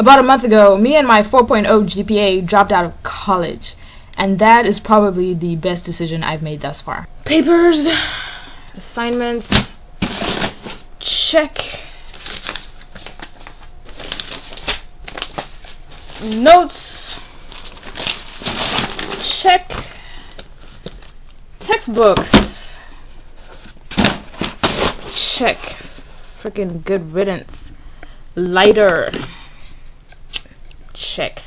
About a month ago, me and my 4.0 GPA dropped out of college, and that is probably the best decision I've made thus far. Papers, assignments, check. Notes, check. Textbooks, check. Freaking good riddance. Lighter, check.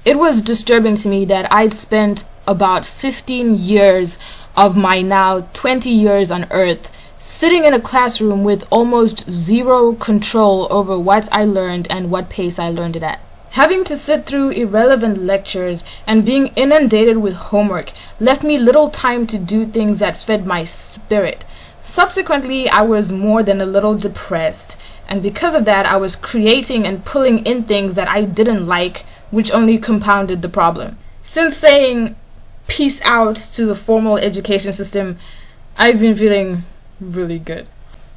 It was disturbing to me that I'd spent about 15 years of my now 20 years on Earth sitting in a classroom with almost zero control over what I learned and what pace I learned it at. Having to sit through irrelevant lectures and being inundated with homework left me little time to do things that fed my spirit. Subsequently, I was more than a little depressed, and because of that, I was creating and pulling in things that I didn't like, which only compounded the problem. Since saying peace out to the formal education system, I've been feeling really good.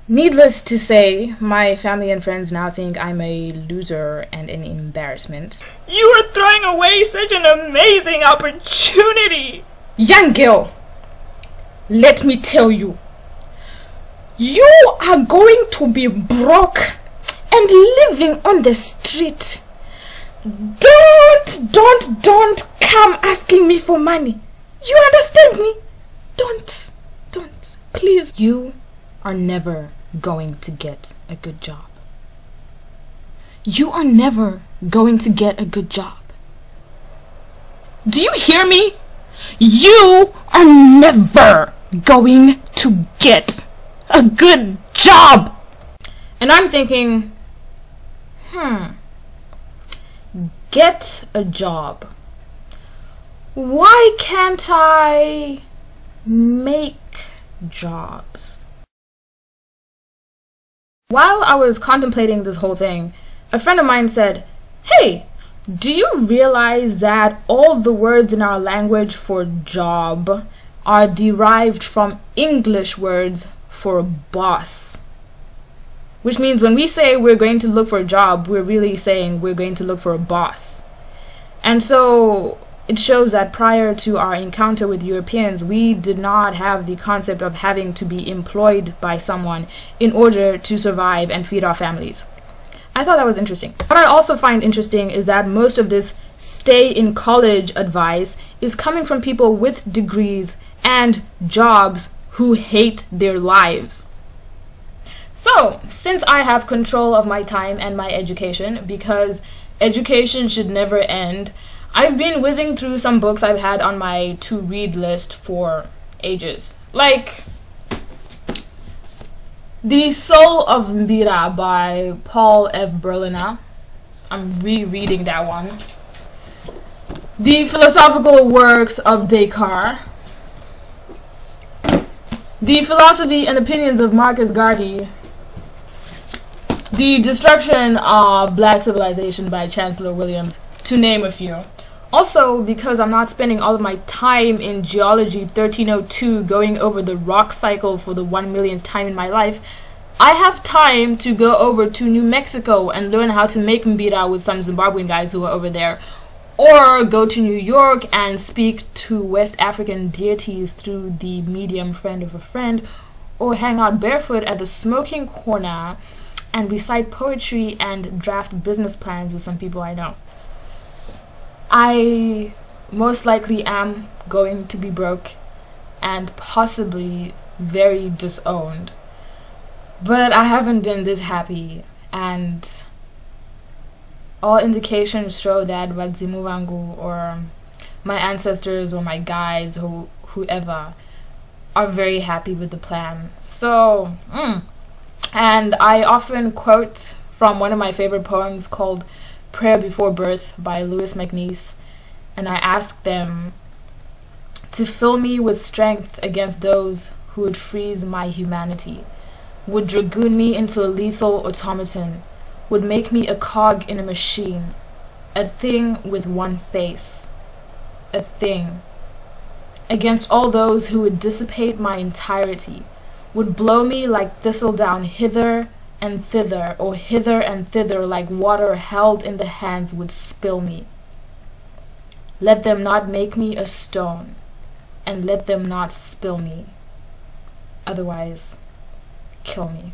Needless to say, my family and friends now think I'm a loser and an embarrassment. You are throwing away such an amazing opportunity! Young girl, let me tell you, you are going to be broke and living on the street. Don't come asking me for money. You understand me? Don't, please. You are never going to get a good job. You are never going to get a good job. Do you hear me? You are never going to get a good job. And I'm thinking, get a job. Why can't I make jobs? While I was contemplating this whole thing, a friend of mine said, "Hey, do you realize that all the words in our language for job are derived from English words for boss?" Which means when we say we're going to look for a job, we're really saying we're going to look for a boss. And so it shows that prior to our encounter with Europeans, we did not have the concept of having to be employed by someone in order to survive and feed our families. I thought that was interesting. What I also find interesting is that most of this stay in college advice is coming from people with degrees and jobs who hate their lives. So, since I have control of my time and my education, because education should never end, I've been whizzing through some books I've had on my to-read list for ages. Like The Soul of Mbira by Paul F. Berliner. I'm rereading that one. The Philosophical Works of Descartes. The Philosophy and Opinions of Marcus Garvey. The Destruction of Black Civilization by Chancellor Williams, to name a few. Also, because I'm not spending all of my time in Geology 1302 going over the rock cycle for the 1 millionth time in my life, I have time to go over to New Mexico and learn how to make mbira with some Zimbabwean guys who are over there, or go to New York and speak to West African deities through the medium friend of a friend, or hang out barefoot at the smoking corner and recite poetry and draft business plans with some people I know. I most likely am going to be broke and possibly very disowned, but I haven't been this happy, and all indications show that Wadzimu wangu, or my ancestors or my guides or whoever, are very happy with the plan. So, and I often quote from one of my favorite poems called Prayer Before Birth by Louis MacNeice, and I ask them to fill me with strength against those who would freeze my humanity, would dragoon me into a lethal automaton, would make me a cog in a machine, a thing with one face, a thing, against all those who would dissipate my entirety, would blow me like thistledown hither and thither, O hither and thither, like water held in the hands would spill me. Let them not make me a stone, and let them not spill me. Otherwise, kill me.